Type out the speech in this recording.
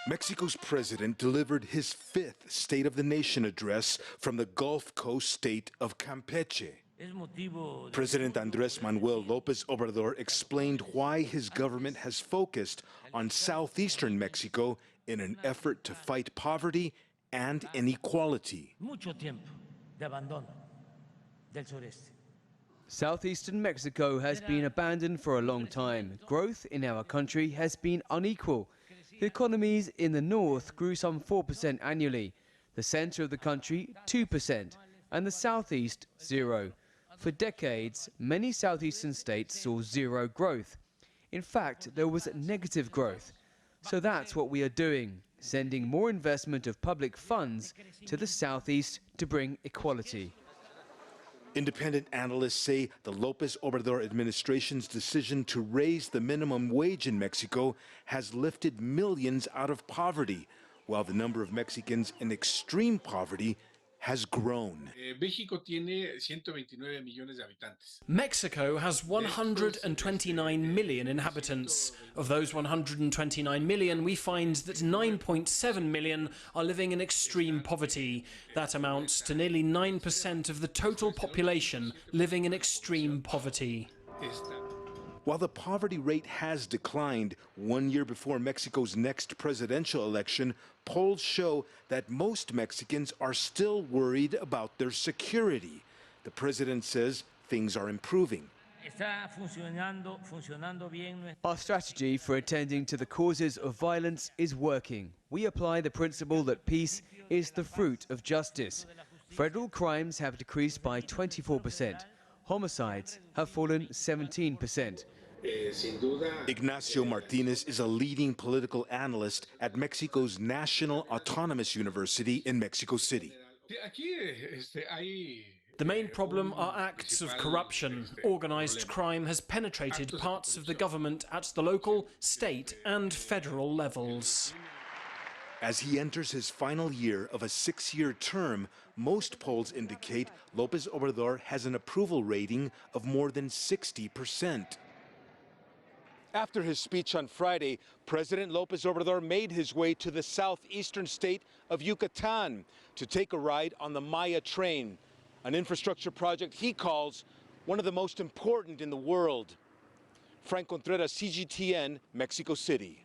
Mexico's president delivered his fifth State of the Nation address from the Gulf Coast state of Campeche. President Manuel Lopez Obrador explained why his government has focused on southeastern Mexico in an effort to fight poverty and inequality. Southeastern Mexico has been abandoned for a long time. Growth in our country has been unequal. The economies in the north grew some 4% annually, the center of the country 2%, and the southeast 0%. For decades, many southeastern states saw zero growth. In fact, there was negative growth. So that's what we are doing, sending more investment of public funds to the southeast to bring equality. Independent analysts say the Lopez Obrador administration's decision to raise the minimum wage in Mexico has lifted millions out of poverty, while the number of Mexicans in extreme poverty has grown. Mexico has 129 million inhabitants. Of those 129 million, we find that 9.7 million are living in extreme poverty. That amounts to nearly 9% of the total population living in extreme poverty. While the poverty rate has declined 1 year before Mexico's next presidential election, polls show that most Mexicans are still worried about their security. The president says things are improving. Our strategy for attending to the causes of violence is working. We apply the principle that peace is the fruit of justice. Federal crimes have decreased by 24%. Homicides have fallen 17%. Ignacio Martinez is a leading political analyst at Mexico's National Autonomous University in Mexico City. The main problem are acts of corruption. Organized crime has penetrated parts of the government at the local, state and federal levels. As he enters his final year of a 6-year term, most polls indicate Lopez Obrador has an approval rating of more than 60%. After his speech on Friday, President Lopez Obrador made his way to the southeastern state of Yucatan to take a ride on the Maya train, an infrastructure project he calls one of the most important in the world. Frank Contreras, CGTN, Mexico City.